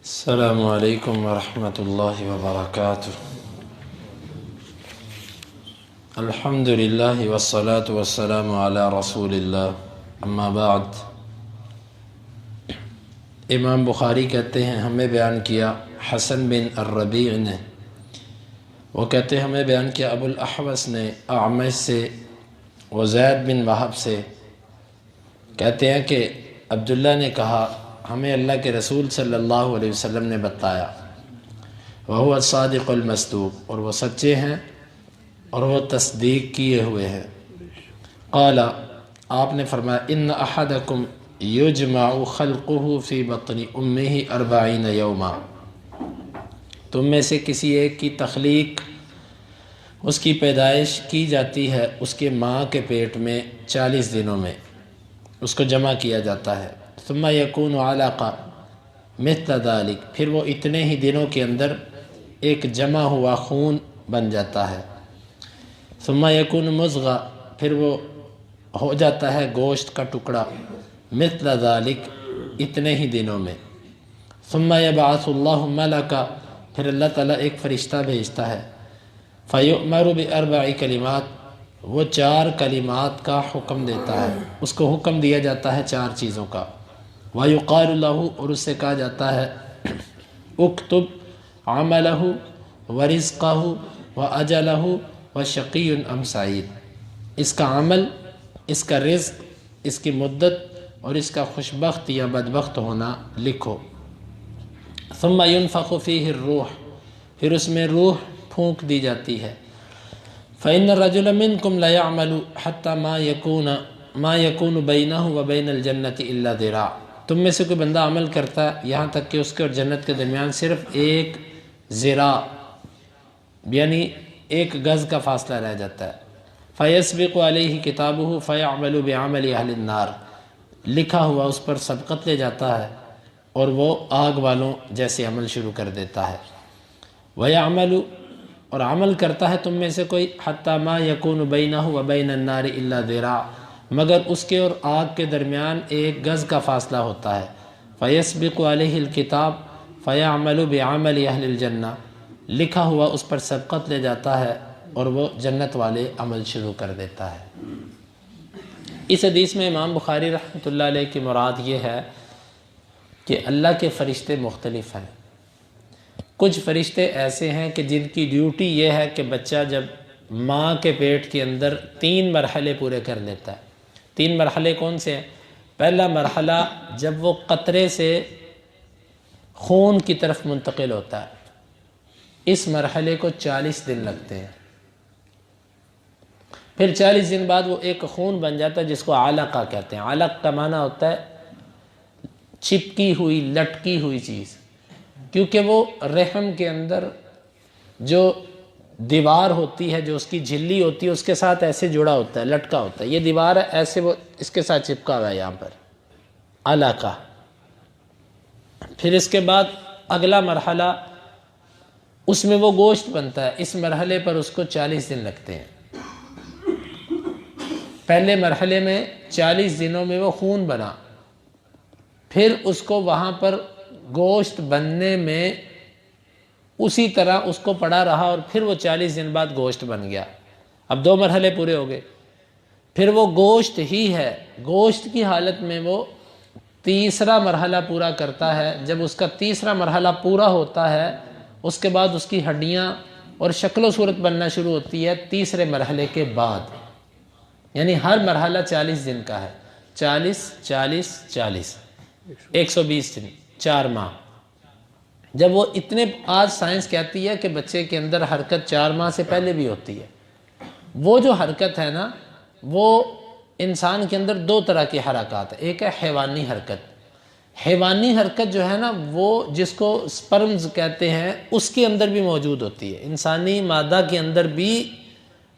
السلام علیکم ورحمۃ اللہ وبرکاتہ۔ الحمد للہ والصلاة والسلام علی رسول اللہ، اما بعد۔ امام بخاری کہتے ہیں ہمیں بیان کیا حسن بن الربیع نے، وہ کہتے ہیں ہمیں بیان کیا ابو الاحوص نے اعمش سے، وزید بن وہب سے، کہتے ہیں کہ عبداللہ نے کہا ہمیں اللہ کے رسول صلی اللہ علیہ وسلم نے بتایا، وہو الصادق المصدوق، اور وہ سچے ہیں اور وہ تصدیق کیے ہوئے ہیں۔ قال، آپ نے فرمایا ان احدکم یجمع خلقہ فی بطن امہ 40 یوما، تم میں سے کسی ایک کی تخلیق، اس کی پیدائش کی جاتی ہے اس کے ماں کے پیٹ میں 40 دنوں میں، اس کو جمع کیا جاتا ہے۔ ثم یکون علقہ مثل ذلک، پھر وہ اتنے ہی دنوں کے اندر ایک جمع ہوا خون بن جاتا ہے۔ ثم یکون مضغہ، پھر وہ ہو جاتا ہے گوشت کا ٹکڑا، مثل ذلک، اتنے ہی دنوں میں۔ ثم یبعث اللہ ملکا، پھر اللہ تعالیٰ ایک فرشتہ بھیجتا ہے، فیؤمر باربع کلمات، وہ 4 کلمات کا حکم دیتا ہے، اس کو حکم دیا جاتا ہے 4 چیزوں کا۔ وَيُقَالُ لَهُ، اور اس سے کہا جاتا ہے اکتب عملہ ورزقہ واجلہ وشقی ام سعید، اس کا عمل، اس کا رزق، اس کی مدت اور اس کا خوشبخت یا بدبخت ہونا لکھو۔ ثم ينفخ فیہ الروح، پھر اس میں روح پھونک دی جاتی ہے۔ فإن الرجل منکم لیعمل حتی ما یکون بینہ وبین الجنة الا ذراع، تم میں سے کوئی بندہ عمل کرتا ہے یہاں تک کہ اس کے اور جنت کے درمیان صرف ایک ذراع، یعنی 1 گز کا فاصلہ رہ جاتا ہے۔ فیسبق علیہ کتابہ فیعمل بعمل اہل النار، لکھا ہوا اس پر سبقت لے جاتا ہے اور وہ آگ والوں جیسے عمل شروع کر دیتا ہے۔ ویعمل، اور عمل کرتا ہے تم میں سے کوئی، حتی ما یکون بینہ وبین النار الا ذراع، مگر اس کے اور آگ کے درمیان 1 گز کا فاصلہ ہوتا ہے۔ فیسبق علیہ الکتاب فیعمل بعمل اہل الجنہ، لکھا ہوا اس پر سبقت لے جاتا ہے اور وہ جنت والے عمل شروع کر دیتا ہے۔ اس حدیث میں امام بخاری رحمۃ اللہ علیہ کی مراد یہ ہے کہ اللہ کے فرشتے مختلف ہیں۔ کچھ فرشتے ایسے ہیں کہ جن کی ڈیوٹی یہ ہے کہ بچہ جب ماں کے پیٹ کے اندر 3 مرحلے پورے کر لیتا ہے۔ 3 مرحلے کون سے ہیں؟ پہلا مرحلہ جب وہ قطرے سے خون کی طرف منتقل ہوتا ہے، اس مرحلے کو 40 دن لگتے ہیں۔ پھر 40 دن بعد وہ ایک خون بن جاتا ہے جس کو علقہ کہتے ہیں۔ علق کا معنی ہوتا ہے چپکی ہوئی، لٹکی ہوئی چیز، کیونکہ وہ رحم کے اندر جو دیوار ہوتی ہے، جو اس کی جھلی ہوتی ہے، اس کے ساتھ ایسے جڑا ہوتا ہے، لٹکا ہوتا ہے، یہ دیوار ہے، ایسے وہ اس کے ساتھ چپکا ہوا ہے یہاں پر، علقہ۔ پھر اس کے بعد اگلا مرحلہ، اس میں وہ گوشت بنتا ہے، اس مرحلے پر اس کو 40 دن لگتے ہیں۔ پہلے مرحلے میں 40 دنوں میں وہ خون بنا، پھر اس کو وہاں پر گوشت بننے میں اسی طرح اس کو پڑا رہا اور پھر وہ 40 دن بعد گوشت بن گیا۔ اب 2 مرحلے پورے ہو گئے، پھر وہ گوشت ہی ہے، گوشت کی حالت میں وہ تیسرا مرحلہ پورا کرتا ہے۔ جب اس کا تیسرا مرحلہ پورا ہوتا ہے، اس کے بعد اس کی ہڈیاں اور شکل و صورت بننا شروع ہوتی ہے تیسرے مرحلے کے بعد، یعنی ہر مرحلہ 40 دن کا ہے، 40 40 40 120 دن، 4 ماہ۔ جب وہ اتنے، آج سائنس کہتی ہے کہ بچے کے اندر حرکت 4 ماہ سے پہلے بھی ہوتی ہے۔ وہ جو حرکت ہے نا، وہ انسان کے اندر 2 طرح کی حرکات ہے۔ ایک ہے حیوانی حرکت۔ حیوانی حرکت جو ہے نا، وہ جس کو سپرمز کہتے ہیں، اس کے اندر بھی موجود ہوتی ہے۔ انسانی مادہ کے اندر بھی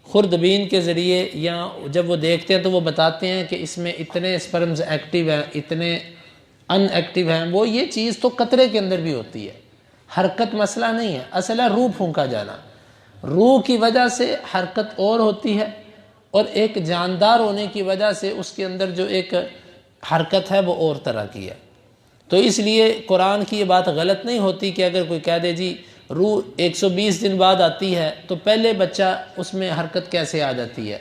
خوردبین کے ذریعے یا جب وہ دیکھتے ہیں تو وہ بتاتے ہیں کہ اس میں اتنے سپرمز ایکٹیو ہیں، اتنے ان ایکٹیو ہیں۔ وہ یہ چیز تو قطرے کے اندر بھی ہوتی ہے۔ حرکت مسئلہ نہیں ہے، اصل ہے روح پھونکا جانا۔ روح کی وجہ سے حرکت اور ہوتی ہے، اور ایک جاندار ہونے کی وجہ سے اس کے اندر جو ایک حرکت ہے وہ اور طرح کی ہے۔ تو اس لیے قرآن کی یہ بات غلط نہیں ہوتی کہ اگر کوئی کہہ دے جی روح 120 دن بعد آتی ہے تو پہلے بچہ اس میں حرکت کیسے آ جاتی ہے،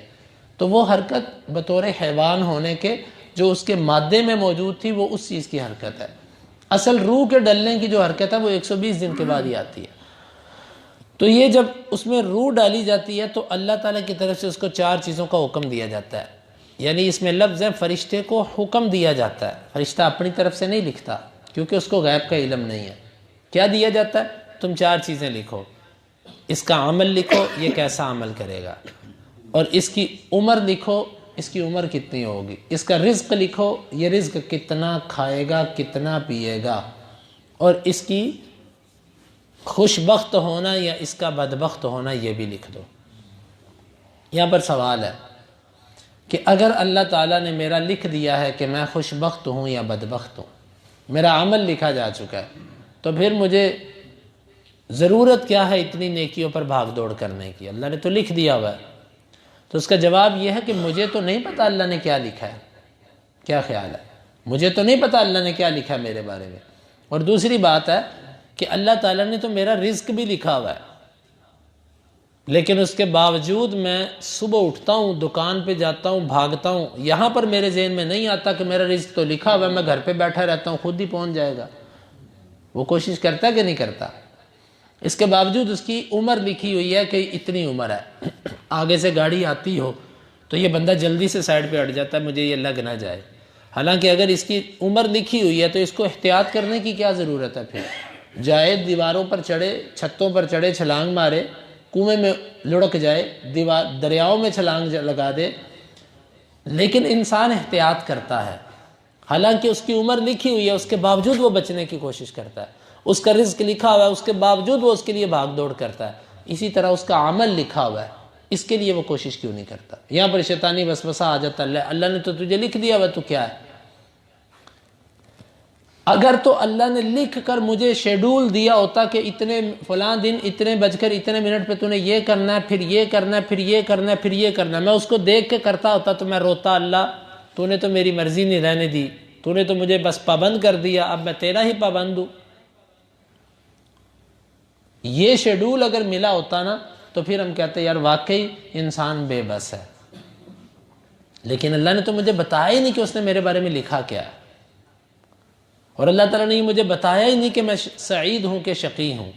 تو وہ حرکت بطور حیوان ہونے کے جو اس کے مادے میں موجود تھی وہ اس چیز کی حرکت ہے، اصل روح کے ڈلنے کی جو حرکت ہے وہ 120 دن کے بعد ہی آتی ہے۔ تو یہ جب اس میں روح ڈالی جاتی ہے تو اللہ تعالیٰ کی طرف سے اس کو 4 چیزوں کا حکم دیا جاتا ہے، یعنی اس میں لفظ ہے فرشتے کو حکم دیا جاتا ہے، فرشتہ اپنی طرف سے نہیں لکھتا کیونکہ اس کو غیب کا علم نہیں ہے۔ کیا دیا جاتا ہے؟ تم 4 چیزیں لکھو، اس کا عمل لکھو یہ کیسا عمل کرے گا، اور اس کی عمر لکھو اس کی عمر کتنی ہوگی، اس کا رزق لکھو یہ رزق کتنا کھائے گا کتنا پیے گا، اور اس کی خوش بخت ہونا یا اس کا بدبخت ہونا یہ بھی لکھ دو۔ یہاں پر سوال ہے کہ اگر اللہ تعالیٰ نے میرا لکھ دیا ہے کہ میں خوش بخت ہوں یا بدبخت ہوں، میرا عمل لکھا جا چکا ہے، تو پھر مجھے ضرورت کیا ہے اتنی نیکیوں پر بھاگ دوڑ کرنے کی؟ اللہ نے تو لکھ دیا ہوا ہے۔ تو اس کا جواب یہ ہے کہ مجھے تو نہیں پتا اللہ نے کیا لکھا ہے۔ کیا خیال ہے؟ مجھے تو نہیں پتا اللہ نے کیا لکھا ہے میرے بارے میں۔ اور دوسری بات ہے کہ اللہ تعالیٰ نے تو میرا رزق بھی لکھا ہوا ہے، لیکن اس کے باوجود میں صبح اٹھتا ہوں، دکان پہ جاتا ہوں، بھاگتا ہوں، یہاں پر میرے ذہن میں نہیں آتا کہ میرا رزق تو لکھا ہوا ہے، میں گھر پہ بیٹھا رہتا ہوں خود ہی پہنچ جائے گا۔ وہ کوشش کرتا ہے کہ نہیں کرتا؟ اس کے باوجود اس کی عمر لکھی ہوئی ہے کہ اتنی عمر ہے، آگے سے گاڑی آتی ہو تو یہ بندہ جلدی سے سائڈ پہ ہٹ جاتا ہے مجھے یہ لگ نہ جائے، حالانکہ اگر اس کی عمر لکھی ہوئی ہے تو اس کو احتیاط کرنے کی کیا ضرورت ہے؟ پھر جائے دیواروں پر چڑھے، چھتوں پر چڑھے، چھلانگ مارے، کنویں میں لڑک جائے، دریاؤں میں چھلانگ لگا دے، لیکن انسان احتیاط کرتا ہے، حالانکہ اس کی عمر لکھی ہوئی ہے، اس کے باوجود وہ بچنے کی کوشش کرتا ہے، اس کا رزق لکھا ہوا ہے، اس کے باوجود وہ اس کے لیے بھاگ دوڑ کرتا ہے۔ اسی طرح اس کا عمل لکھا ہوا ہے، اس کے لیے وہ کوشش کیوں نہیں کرتا؟ یہاں پر شیطانی وسوسہ آ جاتا ہے، اللہ نے تو تجھے لکھ دیا ہوا تو کیا ہے؟ اگر تو اللہ نے لکھ کر مجھے شیڈول دیا ہوتا کہ اتنے فلاں دن اتنے بج کر اتنے منٹ پہ تو نے یہ کرنا ہے، پھر یہ کرنا ہے، پھر یہ کرنا ہے، پھر یہ کرنا ہے، میں اس کو دیکھ کے کرتا ہوتا تو میں روتا، اللہ تو نے تو میری مرضی نہیں رہنے دی، تو نے تو مجھے بس پابند کر دیا، اب میں تیرا ہی پابند ہوں۔ یہ شیڈول اگر ملا ہوتا نا تو پھر ہم کہتے یار واقعی انسان بے بس ہے، لیکن اللہ نے تو مجھے بتایا ہی نہیں کہ اس نے میرے بارے میں لکھا کیا ہے، اور اللہ تعالیٰ نے مجھے بتایا ہی نہیں کہ میں سعید ہوں کہ شقی ہوں۔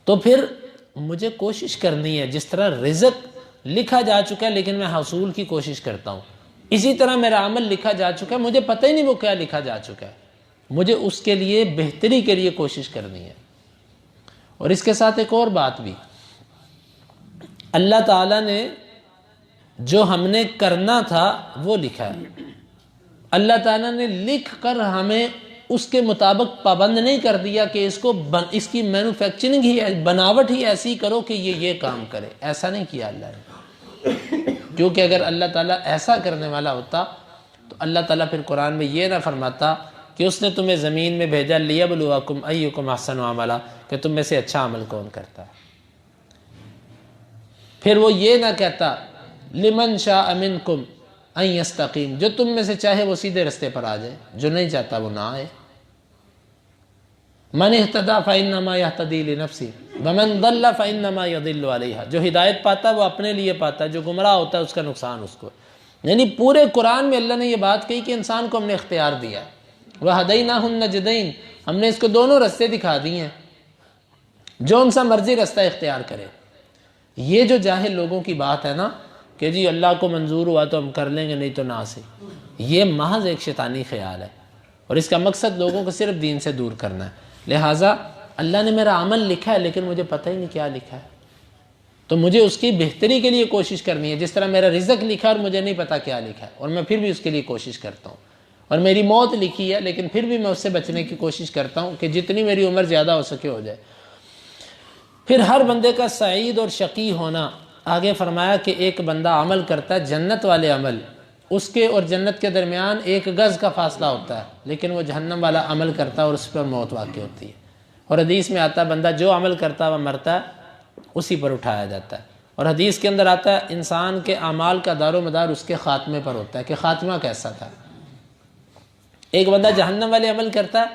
تو پھر مجھے کوشش کرنی ہے، جس طرح رزق لکھا جا چکا ہے لیکن میں حصول کی کوشش کرتا ہوں، اسی طرح میرا عمل لکھا جا چکا ہے، مجھے پتہ ہی نہیں وہ کیا لکھا جا چکا ہے، مجھے اس کے لیے بہتری کے لیے کوشش کرنی ہے۔ اور اس کے ساتھ ایک اور بات بھی، اللہ تعالیٰ نے جو ہم نے کرنا تھا وہ لکھا ہے، اللہ تعالیٰ نے لکھ کر ہمیں اس کے مطابق پابند نہیں کر دیا کہ اس کی مینوفیکچرنگ ہی بناوٹ ہی ایسی کرو کہ یہ کام کرے، ایسا نہیں کیا اللہ نے۔ کیونکہ اگر اللہ تعالیٰ ایسا کرنے والا ہوتا تو اللہ تعالیٰ پھر قرآن میں یہ نہ فرماتا کہ اس نے تمہیں زمین میں بھیجا لیبلوکم ایکم احسن عملا، کہ تم میں سے اچھا عمل کون کرتا ہے۔ پھر وہ یہ نہ کہتا لمن شاء منکم ان یستقیم، جو تم میں سے چاہے وہ سیدھے رستے پر آ جائے، جو نہیں چاہتا وہ نہ آئے۔ من اہتدی فانما یہتدی لنفسہ ومن ضل فانما یضل علیہا، جو ہدایت پاتا ہے وہ اپنے لیے پاتا ہے، جو گمراہ ہوتا ہے اس کا نقصان اس کو۔ یعنی پورے قرآن میں اللہ نے یہ بات کہی کہ انسان کو ہم نے اختیار دیا ہے، وہدیناہ النجدین، ہم نے اس کو دونوں رستے دکھا دیے ہیں، جو ان سا مرضی رستہ اختیار کرے۔ یہ جو جاہل لوگوں کی بات ہے نا کہ جی اللہ کو منظور ہوا تو ہم کر لیں گے نہیں تو نہ سے، یہ محض ایک شیطانی خیال ہے، اور اس کا مقصد لوگوں کو صرف دین سے دور کرنا ہے۔ لہٰذا اللہ نے میرا عمل لکھا ہے لیکن مجھے پتہ ہی نہیں کیا لکھا ہے، تو مجھے اس کی بہتری کے لیے کوشش کرنی ہے۔ جس طرح میرا رزق لکھا اور مجھے نہیں پتا کیا لکھا ہے، اور میں پھر بھی اس کے لیے کوشش کرتا ہوں، اور میری موت لکھی ہے لیکن پھر بھی میں اس سے بچنے کی کوشش کرتا ہوں کہ جتنی میری عمر زیادہ ہو سکے ہو جائے۔ پھر ہر بندے کا سعید اور شقی ہونا، آگے فرمایا کہ ایک بندہ عمل کرتا ہے جنت والے عمل، اس کے اور جنت کے درمیان 1 گز کا فاصلہ ہوتا ہے، لیکن وہ جہنم والا عمل کرتا ہے اور اس پر موت واقع ہوتی ہے۔ اور حدیث میں آتا ہے بندہ جو عمل کرتا ہے وہ مرتا ہے، اسی پر اٹھایا جاتا ہے۔ اور حدیث کے اندر آتا ہے انسان کے اعمال کا دار و مدار اس کے خاتمے پر ہوتا ہے کہ خاتمہ کیسا تھا۔ ایک بندہ جہنم والے عمل کرتا ہے،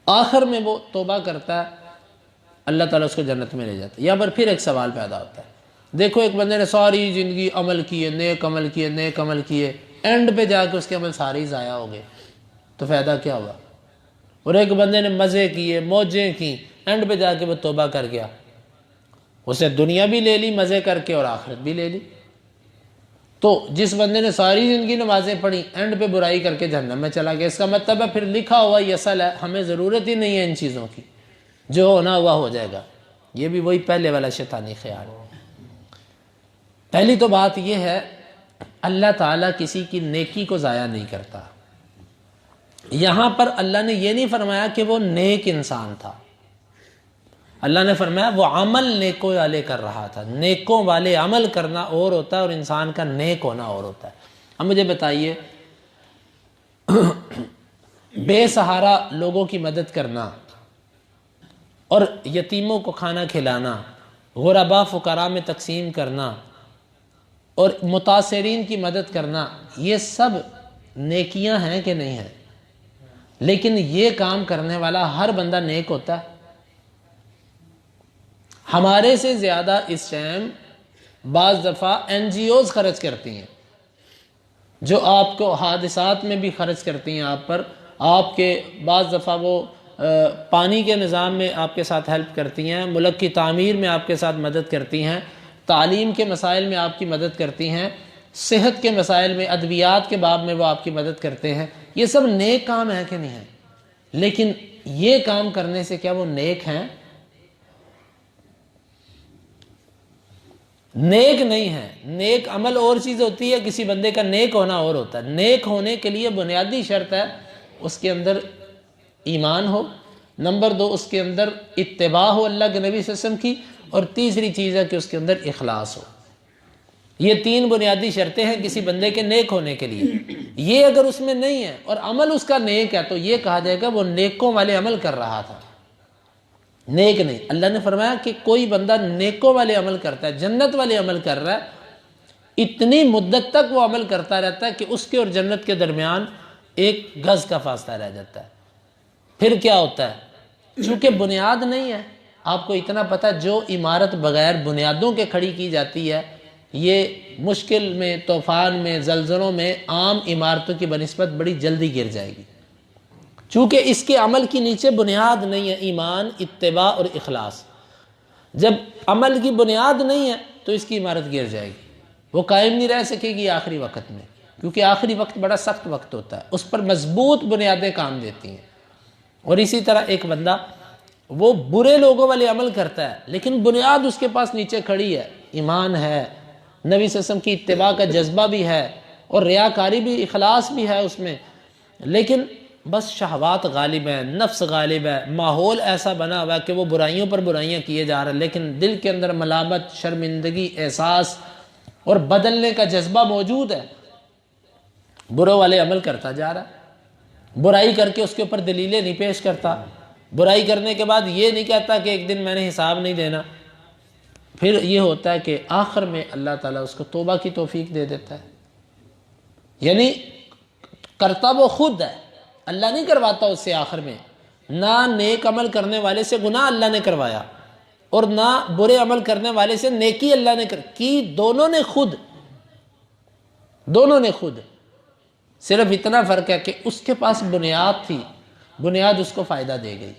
آخر میں وہ توبہ کرتا ہے، اللہ تعالیٰ اس کو جنت میں لے جاتا ہے۔ یہاں پر پھر ایک سوال پیدا ہوتا ہے، دیکھو ایک بندے نے ساری زندگی عمل کیے، نیک عمل کیے، نیک عمل کیے، اینڈ پہ جا کے اس کے عمل سارے ہی ضائع ہو گئے، تو فائدہ کیا ہوا؟ اور ایک بندے نے مزے کیے، موجیں کی، اینڈ پہ جا کے وہ توبہ کر گیا، اسے دنیا بھی لے لی مزے کر کے اور آخرت بھی لے لی۔ تو جس بندے نے ساری زندگی نمازیں پڑھی، اینڈ پہ برائی کر کے جہنم میں چلا گیا، اس کا مطلب ہے پھر لکھا ہوا یہ اصل ہے، ہمیں ضرورت ہی نہیں ہے ان چیزوں کی، جو ہونا ہوا ہو جائے گا۔ یہ بھی وہی پہلے والا شیطانی خیال ہے۔ پہلی تو بات یہ ہے، اللہ تعالیٰ کسی کی نیکی کو ضائع نہیں کرتا۔ یہاں پر اللہ نے یہ نہیں فرمایا کہ وہ نیک انسان تھا، اللہ نے فرمایا وہ عمل نیکوں والے کر رہا تھا۔ نیکوں والے عمل کرنا اور ہوتا ہے اور انسان کا نیک ہونا اور ہوتا ہے۔ اب مجھے بتائیے، بے سہارا لوگوں کی مدد کرنا اور یتیموں کو کھانا کھلانا، غربا فقراء میں تقسیم کرنا اور متاثرین کی مدد کرنا، یہ سب نیکیاں ہیں کہ نہیں ہیں؟ لیکن یہ کام کرنے والا ہر بندہ نیک ہوتا ہے؟ ہمارے سے زیادہ اس ٹائم بعض دفعہ این جی اوز خرچ کرتی ہیں، جو آپ کو حادثات میں بھی خرچ کرتی ہیں آپ پر، آپ کے بعض دفعہ وہ پانی کے نظام میں آپ کے ساتھ ہیلپ کرتی ہیں، ملک کی تعمیر میں آپ کے ساتھ مدد کرتی ہیں، تعلیم کے مسائل میں آپ کی مدد کرتی ہیں، صحت کے مسائل میں، ادویات کے باب میں وہ آپ کی مدد کرتے ہیں۔ یہ سب نیک کام ہیں کہ نہیں ہیں؟ لیکن یہ کام کرنے سے کیا وہ نیک ہیں؟ نیک نہیں ہے۔ نیک عمل اور چیز ہوتی ہے، کسی بندے کا نیک ہونا اور ہوتا ہے۔ نیک ہونے کے لیے بنیادی شرط ہے اس کے اندر ایمان ہو، نمبر 2 اس کے اندر اتباع ہو اللہ کے نبی صلی اللہ علیہ وسلم کی، اور تیسری چیز ہے کہ اس کے اندر اخلاص ہو۔ یہ 3 بنیادی شرطیں ہیں کسی بندے کے نیک ہونے کے لیے۔ یہ اگر اس میں نہیں ہے اور عمل اس کا نیک ہے تو یہ کہا جائے گا وہ نیکوں والے عمل کر رہا تھا، نیک نہیں۔ اللہ نے فرمایا کہ کوئی بندہ نیکوں والے عمل کرتا ہے، جنت والے عمل کر رہا ہے، اتنی مدت تک وہ عمل کرتا رہتا ہے کہ اس کے اور جنت کے درمیان ایک گز کا فاصلہ رہ جاتا ہے۔ پھر کیا ہوتا ہے؟ چونکہ بنیاد نہیں ہے، آپ کو اتنا پتہ، جو عمارت بغیر بنیادوں کے کھڑی کی جاتی ہے، یہ مشکل میں، طوفان میں، زلزلوں میں عام عمارتوں کی بنسبت بڑی جلدی گر جائے گی، چونکہ اس کے عمل کی نیچے بنیاد نہیں ہے، ایمان، اتباع اور اخلاص۔ جب عمل کی بنیاد نہیں ہے تو اس کی عمارت گر جائے گی، وہ قائم نہیں رہ سکے گی آخری وقت میں، کیونکہ آخری وقت بڑا سخت وقت ہوتا ہے، اس پر مضبوط بنیادیں کام دیتی ہیں۔ اور اسی طرح ایک بندہ وہ برے لوگوں والے عمل کرتا ہے لیکن بنیاد اس کے پاس نیچے کھڑی ہے، ایمان ہے، نبی صلی اللہ علیہ وسلم کی اتباع کا جذبہ بھی ہے، اور ریاکاری بھی، اخلاص بھی ہے اس میں، لیکن بس شہوات غالب ہیں، نفس غالب ہے، ماحول ایسا بنا ہوا ہے کہ وہ برائیوں پر برائیاں کیے جا رہے ہیں، لیکن دل کے اندر ملامت، شرمندگی، احساس اور بدلنے کا جذبہ موجود ہے، برے والے عمل کرتا جا رہا ہے، برائی کر کے اس کے اوپر دلیلیں نہیں پیش کرتا، برائی کرنے کے بعد یہ نہیں کہتا کہ ایک دن میں نے حساب نہیں دینا۔ پھر یہ ہوتا ہے کہ آخر میں اللہ تعالیٰ اس کو توبہ کی توفیق دے دیتا ہے، یعنی کرتا وہ خود ہے، اللہ نہیں کرواتا اس سے۔ آخر میں نہ نیک عمل کرنے والے سے گناہ اللہ نے کروایا اور نہ برے عمل کرنے والے سے نیکی اللہ نے کی، دونوں نے خود صرف اتنا فرق ہے کہ اس کے پاس بنیاد تھی، بنیاد اس کو فائدہ دے گئی۔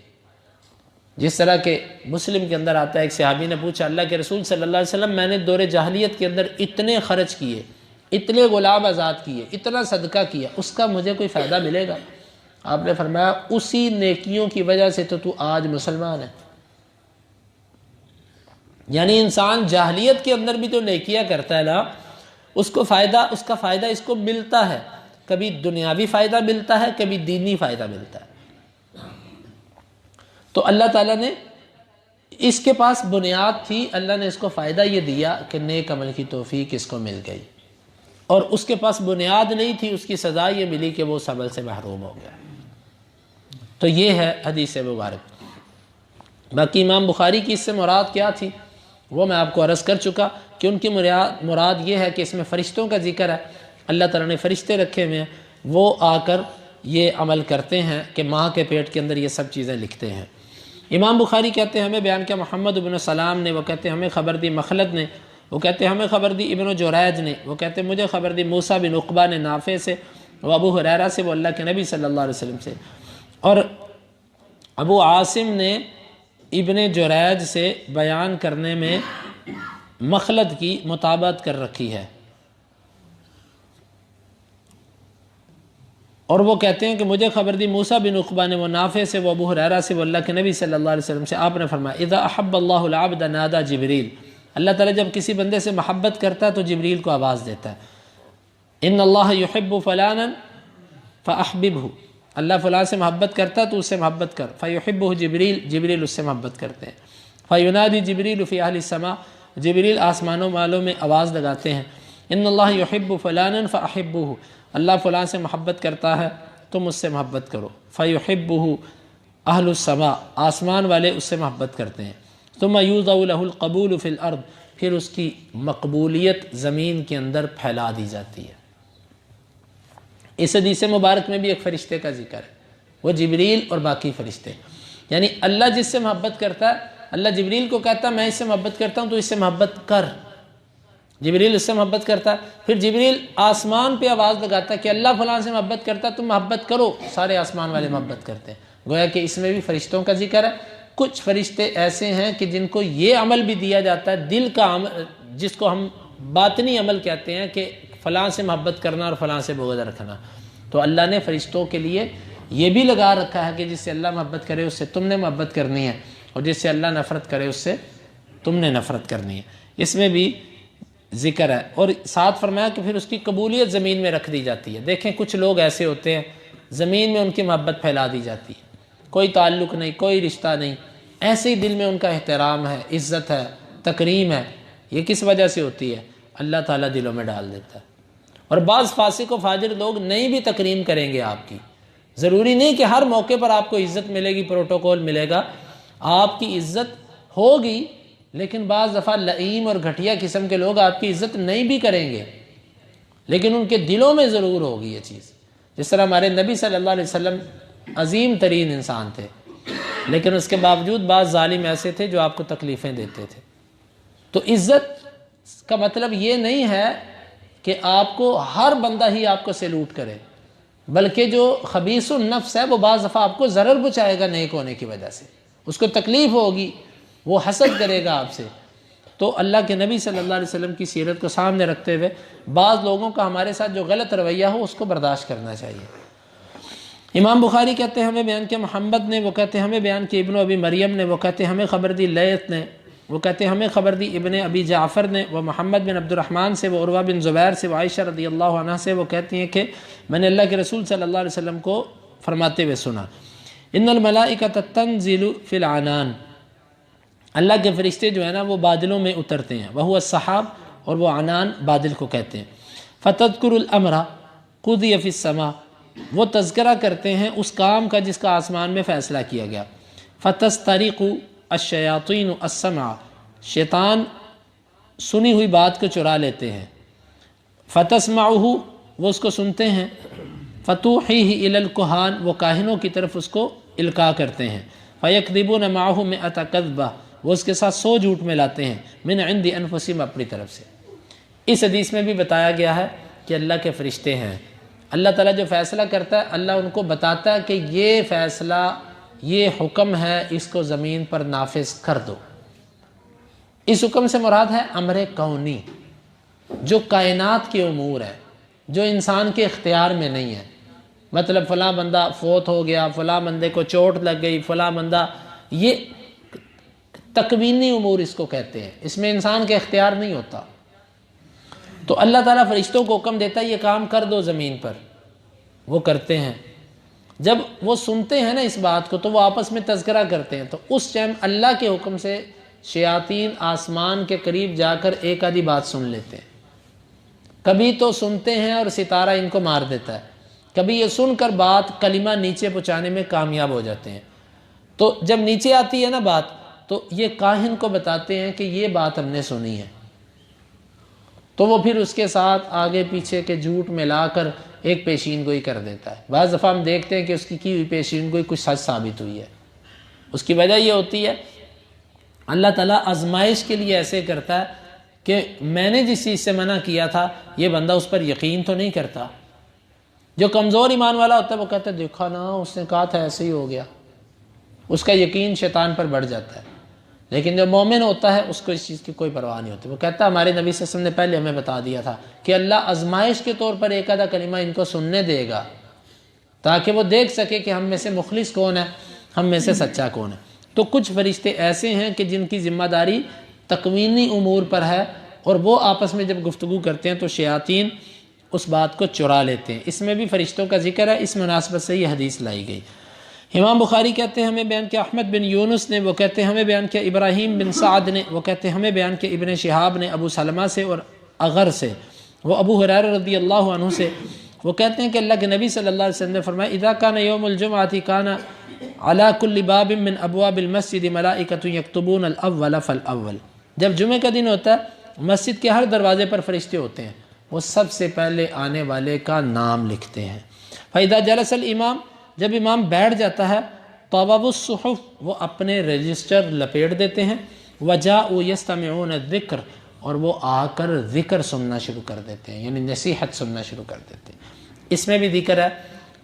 جس طرح کہ مسلم کے اندر آتا ہے، ایک صحابی نے پوچھا اللہ کے رسول صلی اللہ علیہ وسلم، میں نے دور جاہلیت کے اندر اتنے خرچ کیے، اتنے غلام آزاد کیے، اتنا صدقہ کیا، اس کا مجھے کوئی فائدہ ملے گا؟ آپ نے فرمایا اسی نیکیوں کی وجہ سے تو آج مسلمان ہے۔ یعنی انسان جاہلیت کے اندر بھی تو نیکیاں کرتا ہے نا، اس کا فائدہ اس کو ملتا ہے، کبھی دنیاوی فائدہ ملتا ہے، کبھی دینی فائدہ ملتا ہے۔ تو اللہ تعالیٰ نے اس کے پاس بنیاد تھی، اللہ نے اس کو فائدہ یہ دیا کہ نیک عمل کی توفیق اس کو مل گئی، اور اس کے پاس بنیاد نہیں تھی، اس کی سزا یہ ملی کہ وہ اس عمل سے محروم ہو گیا۔ تو یہ ہے حدیث مبارک۔ باقی امام بخاری کی اس سے مراد کیا تھی وہ میں آپ کو عرض کر چکا کہ ان کی مراد یہ ہے کہ اس میں فرشتوں کا ذکر ہے، اللہ تعالیٰ نے فرشتے رکھے ہوئے ہیں، وہ آ کر یہ عمل کرتے ہیں کہ ماں کے پیٹ کے اندر یہ سب چیزیں لکھتے ہیں۔ امام بخاری کہتے ہیں ہمیں بیان کیا محمد بن سلام نے، وہ کہتے ہیں ہمیں خبر دی مخلد نے، وہ کہتے ہیں ہمیں خبر دی ابن جریج نے، وہ کہتے ہیں مجھے خبر دی موسیٰ بن عقبہ نے نافع سے، وہ ابو ہریرہ سے، وہ اللہ کے نبی صلی اللہ علیہ وسلم سے، اور ابو عاصم نے ابن جریج سے بیان کرنے میں مخلد کی مطابقت کر رکھی ہے، اور وہ کہتے ہیں کہ مجھے خبر دی موسیٰ بن عقبہ نے، وہ نافع سے، وہ ابو ہریرہ سے، وہ اللہ کے نبی صلی اللہ علیہ وسلم سے، آپ نے فرمایا اذا احب اللہ العبد نادى جبریل، اللہ تعالیٰ جب کسی بندے سے محبت کرتا ہے تو جبریل کو آواز دیتا ہے، ان اللہ یحب فلانا فاحببہ، اللہ فلاں سے محبت کرتا ہے تو اس سے محبت کر، فیحبہ جبریل، جبریل اس سے محبت کرتے ہیں، فینادی جبریل فی اہل السماء، جبریل آسمانوں والوں میں آواز لگاتے ہیں، ان اللہ یحب فلانا فاحبہ، اللہ فلاں سے محبت کرتا ہے تم اس سے محبت کرو، فیحبہ اہل السماء، آسمان والے اس سے محبت کرتے ہیں، ثم یوضع له القبول فی الارض، پھر اس کی مقبولیت زمین کے اندر پھیلا دی جاتی ہے۔ اس حدیث مبارک میں بھی ایک فرشتے کا ذکر ہے، وہ جبریل اور باقی فرشتے، یعنی اللہ جس سے محبت کرتا ہے، اللہ جبریل کو کہتا ہے میں اس سے محبت کرتا ہوں تو اس سے محبت کر، جبریل اس سے محبت کرتا ہے، پھر جبریل آسمان پہ آواز لگاتا ہے کہ اللہ فلاں سے محبت کرتا ہے تم محبت کرو، سارے آسمان والے محبت کرتے ہیں، گویا کہ اس میں بھی فرشتوں کا ذکر ہے۔ کچھ فرشتے ایسے ہیں کہ جن کو یہ عمل بھی دیا جاتا ہے، دل کا عمل، جس کو ہم باطنی عمل کہتے ہیں کہ فلاں سے محبت کرنا اور فلاں سے بغض رکھنا، تو اللہ نے فرشتوں کے لیے یہ بھی لگا رکھا ہے کہ جس سے اللہ محبت کرے اس سے تم نے محبت کرنی ہے، اور جس سے اللہ نفرت کرے اس سے تم نے نفرت کرنی ہے، اس میں بھی ذکر ہے۔ اور ساتھ فرمایا کہ پھر اس کی قبولیت زمین میں رکھ دی جاتی ہے۔ دیکھیں کچھ لوگ ایسے ہوتے ہیں زمین میں ان کی محبت پھیلا دی جاتی ہے، کوئی تعلق نہیں، کوئی رشتہ نہیں، ایسے ہی دل میں ان کا احترام ہے، عزت ہے، تکریم ہے، یہ کس وجہ سے ہوتی ہے؟ اللہ تعالیٰ دلوں میں ڈال دیتا ہے۔ اور بعض فاسق و فاجر لوگ نہیں بھی تکریم کریں گے آپ کی، ضروری نہیں کہ ہر موقع پر آپ کو عزت ملے گی، پروٹوکول ملے گا، آپ کی عزت ہوگی، لیکن بعض دفعہ لئیم اور گھٹیا قسم کے لوگ آپ کی عزت نہیں بھی کریں گے، لیکن ان کے دلوں میں ضرور ہوگی یہ چیز۔ جس طرح ہمارے نبی صلی اللہ علیہ وسلم عظیم ترین انسان تھے، لیکن اس کے باوجود بعض ظالم ایسے تھے جو آپ کو تکلیفیں دیتے تھے۔ تو عزت کا مطلب یہ نہیں ہے کہ آپ کو ہر بندہ ہی آپ کو سیلوٹ کرے، بلکہ جو خبیث النفس ہے وہ بعض دفعہ آپ کو ضرر پہنچائے گا نیک ہونے کی وجہ سے، اس کو تکلیف ہوگی، وہ حسد کرے گا آپ سے۔ تو اللہ کے نبی صلی اللہ علیہ وسلم کی سیرت کو سامنے رکھتے ہوئے بعض لوگوں کا ہمارے ساتھ جو غلط رویہ ہو اس کو برداشت کرنا چاہیے۔ امام بخاری کہتے ہیں ہمیں بیان کیا محمد نے، وہ کہتے ہیں ہمیں بیان کیا ابن ابی مریم نے، وہ کہتے ہیں ہمیں خبر دی لیث نے، وہ کہتے ہیں ہمیں خبر دی ابن ابی جعفر نے، وہ محمد بن عبد الرحمن سے، وہ عروہ بن زبیر سے، وہ عائشہ رضی اللہ عنہ سے، وہ کہتی ہیں کہ میں نے اللہ کے رسول صلی اللہ علیہ وسلم کو فرماتے ہوئے سنا، ان الملائکۃ تنزل فی العنان، اللہ کے فرشتے جو ہیں نا وہ بادلوں میں اترتے ہیں، وہو السحاب، اور وہ عنان بادل کو کہتے ہیں، فتذکر الامر قضی فی السماء، وہ تذکرہ کرتے ہیں اس کام کا جس کا آسمان میں فیصلہ کیا گیا، فتسترق الشیاطین السمع، شیطان سنی ہوئی بات کو چرا لیتے ہیں، فتسمعہ، وہ اس کو سنتے ہیں، فتوحیہ الی الکہان، وہ کاہنوں کی طرف اس کو القاء کرتے ہیں، فیکذبون معہ مئۃ کذبہ، وہ اس کے ساتھ 100 جھوٹ ملاتے ہیں، من عند انفسہم، اپنی طرف سے۔ اس حدیث میں بھی بتایا گیا ہے کہ اللہ کے فرشتے ہیں، اللہ تعالیٰ جو فیصلہ کرتا ہے اللہ ان کو بتاتا ہے کہ یہ فیصلہ، یہ حکم ہے، اس کو زمین پر نافذ کر دو۔ اس حکم سے مراد ہے امر کونی، جو کائنات کے امور ہے، جو انسان کے اختیار میں نہیں ہے، مطلب فلاں بندہ فوت ہو گیا، فلاں بندے کو چوٹ لگ گئی، فلاں بندہ، یہ تکوینی امور اس کو کہتے ہیں، اس میں انسان کے اختیار نہیں ہوتا۔ تو اللہ تعالیٰ فرشتوں کو حکم دیتا ہے یہ کام کر دو زمین پر، وہ کرتے ہیں۔ جب وہ سنتے ہیں نا اس بات کو تو وہ آپس میں تذکرہ کرتے ہیں، تو اس ٹائم اللہ کے حکم سے شیاطین آسمان کے قریب جا کر ایک آدھی بات سن لیتے ہیں، کبھی تو سنتے ہیں اور ستارہ ان کو مار دیتا ہے، کبھی یہ سن کر بات کلمہ نیچے پہنچانے میں کامیاب ہو جاتے ہیں۔ تو جب نیچے آتی ہے نا بات تو یہ کاہن کو بتاتے ہیں کہ یہ بات ہم نے سنی ہے، تو وہ پھر اس کے ساتھ آگے پیچھے کے جھوٹ ملا کر ایک پیشین گوئی کر دیتا ہے۔ بعض دفعہ ہم دیکھتے ہیں کہ اس کی ہوئی پیشین گوئی کچھ سچ ثابت ہوئی ہے۔ اس کی وجہ یہ ہوتی ہے اللہ تعالیٰ آزمائش کے لیے ایسے کرتا ہے کہ میں نے جس چیز سے منع کیا تھا یہ بندہ اس پر یقین تو نہیں کرتا۔ جو کمزور ایمان والا ہوتا ہے وہ کہتا ہے دیکھا نا اس نے کہا تھا ایسے ہی ہو گیا، اس کا یقین شیطان پر بڑھ جاتا ہے۔ لیکن جو مومن ہوتا ہے اس کو اس چیز کی کوئی پرواہ نہیں ہوتی، وہ کہتا ہے ہمارے نبی صلی اللہ علیہ وسلم نے پہلے ہمیں بتا دیا تھا کہ اللہ آزمائش کے طور پر ایک آدھا کلمہ ان کو سننے دے گا تاکہ وہ دیکھ سکے کہ ہم میں سے مخلص کون ہے، ہم میں سے سچا کون ہے۔ تو کچھ فرشتے ایسے ہیں کہ جن کی ذمہ داری تکوینی امور پر ہے، اور وہ آپس میں جب گفتگو کرتے ہیں تو شیاطین اس بات کو چرا لیتے ہیں۔ اس میں بھی فرشتوں کا ذکر ہے، اس مناسبت سے یہ حدیث لائی گئی۔ امام بخاری کہتے ہیں ہمیں بیان کیا احمد بن یونس نے، وہ کہتے ہیں ہمیں بیان کیا ابراہیم بن سعد نے، وہ کہتے ہیں ہمیں بیان کیا ابن شہاب نے ابو سلمہ سے اور اغر سے، وہ ابو ہریرہ رضی اللہ عنہ سے، وہ کہتے ہیں کہ اللہ کے نبی صلی اللہ علیہ وسلم نے فرمایا اذا کان یوم الجمعۃ کان علی کل باب من ابواب المسجد ملائکۃ یکتبون الاول فالاول، جب جمعہ کا دن ہوتا ہے مسجد کے ہر دروازے پر فرشتے ہوتے ہیں، وہ سب سے پہلے آنے والے کا نام لکھتے ہیں۔ فاذا جلس الامام، جب امام بیٹھ جاتا ہے طووا الصحف، وہ اپنے رجسٹر لپیٹ دیتے ہیں، وجاءوا یستمعون الذکر، اور وہ آ کر ذکر سننا شروع کر دیتے ہیں، یعنی نصیحت سننا شروع کر دیتے ہیں۔ اس میں بھی ذکر ہے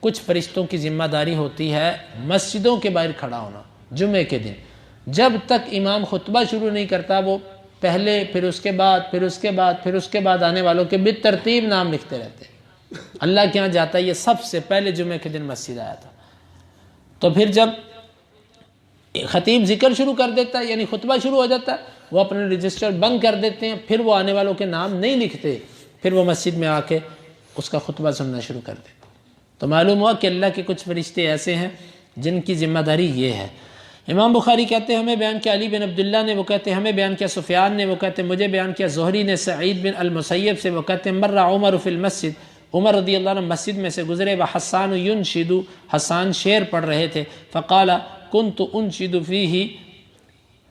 کچھ فرشتوں کی ذمہ داری ہوتی ہے مسجدوں کے باہر کھڑا ہونا جمعے کے دن، جب تک امام خطبہ شروع نہیں کرتا وہ پہلے پھر اس کے بعد پھر اس کے بعد پھر اس کے بعد آنے والوں کے بالترتیب نام لکھتے رہتے ہیں۔ اللہ کے ہاں جاتا ہے یہ سب سے پہلے جمعے کے دن مسجد آیا تھا، تو پھر جب خطیب ذکر شروع کر دیتا ہے یعنی خطبہ شروع ہو جاتا ہے، وہ اپنے رجسٹر بند کر دیتے ہیں، پھر وہ آنے والوں کے نام نہیں لکھتے، پھر وہ مسجد میں آ کے اس کا خطبہ سننا شروع کر دیتے۔ تو معلوم ہوا کہ اللہ کے کچھ فرشتے ایسے ہیں جن کی ذمہ داری یہ ہے۔ امام بخاری کہتے ہیں ہمیں بیان کیا علی بن عبداللہ نے، وہ کہتے ہیں ہمیں بیان کیا سفیان نے، وہ کہتے ہیں مجھے بیان کیا زہری نے سعید بن المسیب سے، وہ کہتے ہیں مر عمر فی المسجد، عمر رضی اللہ عنہ مسجد میں سے گزرے، وحسان ینشد، حسان شعر پڑھ رہے تھے، فقال کنت انشد فیہ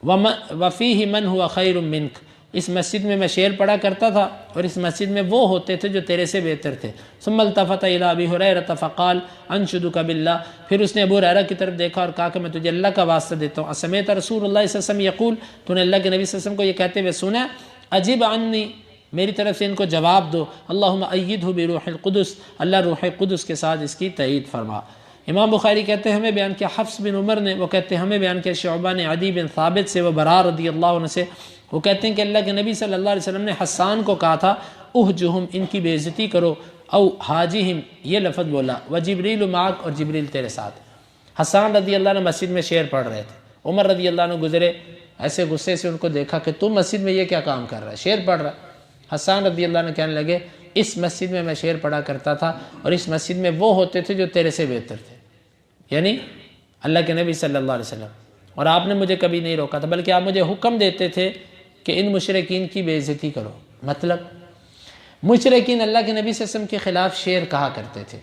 وفیہ من ہوا خیر منک، اس مسجد میں شعر پڑھا کرتا تھا اور اس مسجد میں وہ ہوتے تھے جو تیرے سے بہتر تھے۔ ثم التفت الی ابی ہریرہ فقال انشدک باللہ، پھر اس نے ابو ہریرہ کی طرف دیکھا اور کہا کہ میں تجھے اللہ کا واسطہ دیتا ہوں، اسمعت رسول اللہ صلی اللہ علیہ وسلم یقول، تو نے اللہ کے نبی صلی اللہ علیہ وسلم کو یہ کہتے ہوئے سنا، اجب عنی، میری طرف سے ان کو جواب دو، اللہم ایدہ بروح القدس، اللہ روح قدس کے ساتھ اس کی تائید فرما۔ امام بخاری کہتے ہیں ہمیں بیان کیا حفص بن عمر نے، وہ کہتے ہیں ہمیں بیان کیا شعبہ نے عدی بن ثابت سے، وہ برا رضی اللہ عنہ سے، وہ کہتے ہیں کہ اللہ کے نبی صلی اللہ علیہ وسلم نے حسان کو کہا تھا اہجہم، ان کی بے عزتی کرو، او حاجہم، یہ لفظ بولا، وجبریل معک، اور جبریل تیرے ساتھ۔ حسان رضی اللہ عنہ مسجد میں شعر پڑھ رہے تھے، عمر رضی اللہ عنہ گزرے، ایسے غصے سے ان کو دیکھا کہ تم مسجد میں یہ کیا کام کر رہا ہے، شعر پڑھ رہا ہے۔ حسان رضی اللہ عنہ کہنے لگے اس مسجد میں شعر پڑھا کرتا تھا اور اس مسجد میں وہ ہوتے تھے جو تیرے سے بہتر تھے، یعنی اللہ کے نبی صلی اللہ علیہ وسلم، اور آپ نے مجھے کبھی نہیں روکا تھا بلکہ آپ مجھے حکم دیتے تھے کہ ان مشرکین کی بے عزتی کرو۔ مطلب مشرکین اللہ کے نبی صلی اللہ علیہ وسلم کے خلاف شعر کہا کرتے تھے،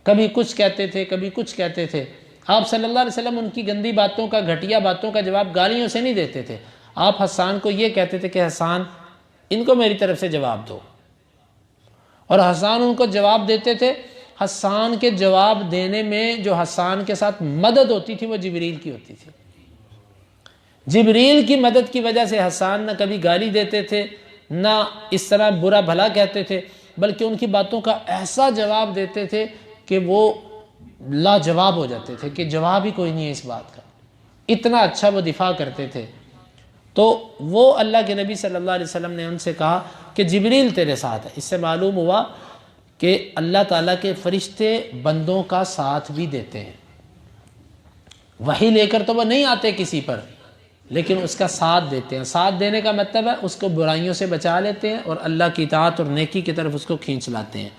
کبھی کچھ کہتے تھے کبھی کچھ کہتے تھے، آپ صلی اللہ علیہ وسلم ان کی گندی باتوں کا، گھٹیا باتوں کا جواب گالیوں سے نہیں دیتے تھے، آپ حسان کو یہ کہتے تھے کہ حسان ان کو میری طرف سے جواب دو، اور حسان ان کو جواب دیتے تھے۔ حسان کے جواب دینے میں جو حسان کے ساتھ مدد ہوتی تھی وہ جبریل کی ہوتی تھی، جبریل کی مدد کی وجہ سے حسان نہ کبھی گالی دیتے تھے نہ اس طرح برا بھلا کہتے تھے، بلکہ ان کی باتوں کا ایسا جواب دیتے تھے کہ وہ لاجواب ہو جاتے تھے کہ جواب ہی کوئی نہیں ہے اس بات کا، اتنا اچھا وہ دفاع کرتے تھے۔ تو وہ اللہ کے نبی صلی اللہ علیہ وسلم نے ان سے کہا کہ جبریل تیرے ساتھ ہے۔ اس سے معلوم ہوا کہ اللہ تعالیٰ کے فرشتے بندوں کا ساتھ بھی دیتے ہیں، وحی لے کر تو وہ نہیں آتے کسی پر، لیکن اس کا ساتھ دیتے ہیں۔ ساتھ دینے کا مطلب ہے اس کو برائیوں سے بچا لیتے ہیں اور اللہ کی اطاعت اور نیکی کی طرف اس کو کھینچ لاتے ہیں۔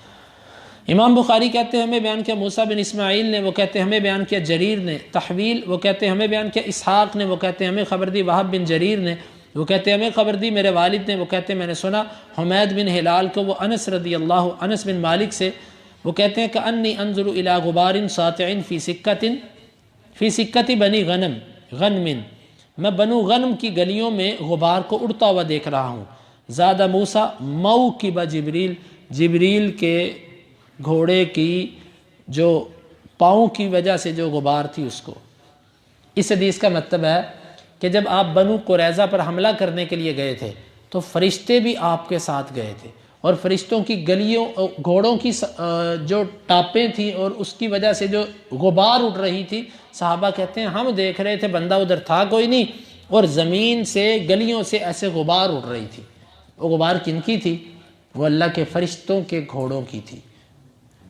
امام بخاری کہتے ہیں ہمیں بیان کیا موسیٰ بن اسماعیل نے، وہ کہتے ہیں ہمیں بیان کیا جریر نے، تحویل، وہ کہتے ہیں ہمیں بیان کیا اسحاق نے، وہ کہتے ہیں ہمیں خبر دی وہب بن جریر نے، وہ کہتے ہیں ہمیں خبر دی میرے والد نے، وہ کہتے ہیں میں نے سنا حمید بن ہلال کو، وہ انس رضی اللہ انس بن مالک سے، وہ کہتے ہیں کہ انی انظر الی غبار ساطع فی سکت بنی غنم، میں بنو غنم کی گلیوں میں غبار کو اڑتا ہوا دیکھ رہا ہوں۔ زادہ موسیٰ موکب جبریل، جبریل کے گھوڑے کی جو پاؤں کی وجہ سے جو غبار تھی اس کو۔ اس حدیث کا مطلب ہے کہ جب آپ بنو قریظہ پر حملہ کرنے کے لیے گئے تھے تو فرشتے بھی آپ کے ساتھ گئے تھے، اور فرشتوں کی گلیوں گھوڑوں کی جو ٹاپیں تھیں اور اس کی وجہ سے جو غبار اٹھ رہی تھی، صحابہ کہتے ہیں ہم دیکھ رہے تھے بندہ ادھر تھا کوئی نہیں، اور زمین سے گلیوں سے ایسے غبار اٹھ رہی تھی۔ وہ غبار کن کی تھی؟ وہ اللہ کے فرشتوں کے گھوڑوں کی تھی۔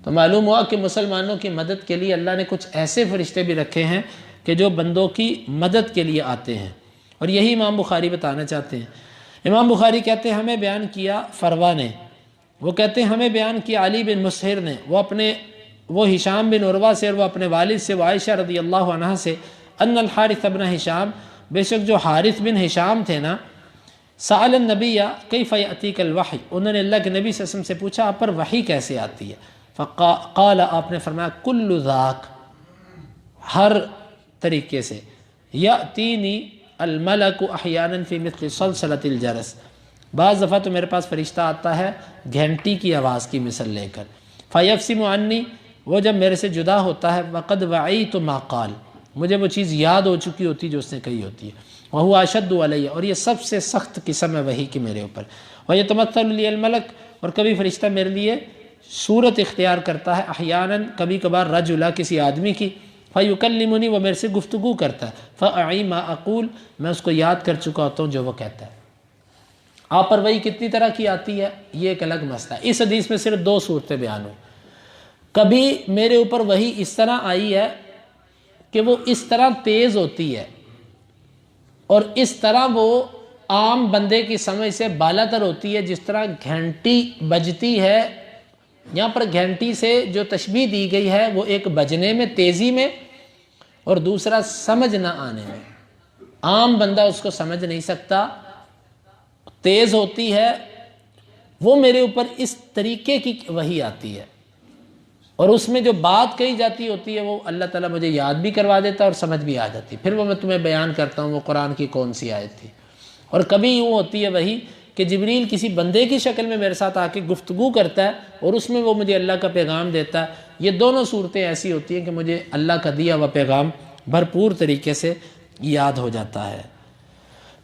تو معلوم ہوا کہ مسلمانوں کی مدد کے لیے اللہ نے کچھ ایسے فرشتے بھی رکھے ہیں کہ جو بندوں کی مدد کے لیے آتے ہیں، اور یہی امام بخاری بتانا چاہتے ہیں۔ امام بخاری کہتے ہیں ہمیں بیان کیا فروا نے، وہ کہتے ہیں ہمیں بیان کیا علی بن مسہر نے، وہ ہشام بن عروہ سے، اور وہ اپنے والد سے، وہ عائشہ رضی اللہ عنہ سے، ان الحارث بن ہشام، بے شک جو حارث بن ہشام تھے نا، سأل النبی کیف یأتیک الوحی، انہوں نے اللہ کے نبی صلی اللہ علیہ وسلم سے پوچھا آپ پر وحی کیسے آتی ہے؟ فقال، آپ نے فرمایا کل ذاک، ہر طریقے سے، یأتینی الملک احیانا فی مثل صلصلۃ الجرس، بعض دفعہ تو میرے پاس فرشتہ آتا ہے گھنٹی کی آواز کی مثل لے کر، فیفصم عنی، وہ جب میرے سے جدا ہوتا ہے، وقد وعیت ما قال، مجھے وہ چیز یاد ہو چکی ہوتی جو اس نے کہی ہوتی ہے، وہو اشد علی، اور یہ سب سے سخت قسم ہے وحی کی میرے اوپر، ویتمثل لی الملک، اور کبھی فرشتہ میرے لیے صورت اختیار کرتا ہے، احیانا کبھی کبھار، رجلا کسی آدمی کی، فیکلمنی، وہ میرے سے گفتگو کرتا ہے، فاعی ما اقول، میں اس کو یاد کر چکا ہوتا ہوں جو وہ کہتا ہے۔ آپ پر وحی کتنی طرح کی آتی ہے یہ ایک الگ مسئلہ ہے۔ اس حدیث میں صرف 2 صورتیں بیان ہوئی۔ کبھی میرے اوپر وحی اس طرح آئی ہے کہ وہ اس طرح تیز ہوتی ہے اور اس طرح وہ عام بندے کی سمجھ سے بالا تر ہوتی ہے، جس طرح گھنٹی بجتی ہے۔ یہاں پر گھنٹی سے جو تشبیہ دی گئی ہے وہ ایک بجنے میں، تیزی میں، اور دوسرا سمجھ نہ آنے میں۔ عام بندہ اس کو سمجھ نہیں سکتا، تیز ہوتی ہے، وہ میرے اوپر اس طریقے کی وحی آتی ہے، اور اس میں جو بات کہی جاتی ہوتی ہے وہ اللہ تعالیٰ مجھے یاد بھی کروا دیتا ہے اور سمجھ بھی آ جاتی ہے، پھر وہ میں تمہیں بیان کرتا ہوں وہ قرآن کی کون سی آیت تھی۔ اور کبھی یوں ہوتی ہے وحی کہ جبریل کسی بندے کی شکل میں میرے ساتھ آ کے گفتگو کرتا ہے اور اس میں وہ مجھے اللہ کا پیغام دیتا ہے۔ یہ دونوں صورتیں ایسی ہوتی ہیں کہ مجھے اللہ کا دیا ہوا پیغام بھرپور طریقے سے یاد ہو جاتا ہے۔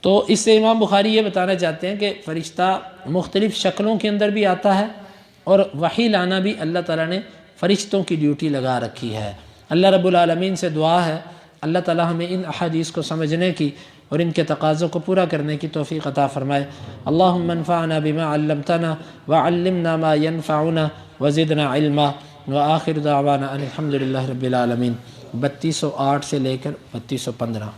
تو اس سے امام بخاری یہ بتانا چاہتے ہیں کہ فرشتہ مختلف شکلوں کے اندر بھی آتا ہے، اور وحی لانا بھی اللہ تعالیٰ نے فرشتوں کی ڈیوٹی لگا رکھی ہے۔ اللہ رب العالمین سے دعا ہے اللہ تعالیٰ ہمیں ان احادیث کو سمجھنے کی اور ان کے تقاضوں کو پورا کرنے کی توفیق عطا فرمائے۔ اللہم انفعنا بما علمتنا وعلمنا ما ينفعنا وزدنا علما، وآخر دعوانا ان الحمد للہ رب العالمین۔ 3208 سے لے کر 3215۔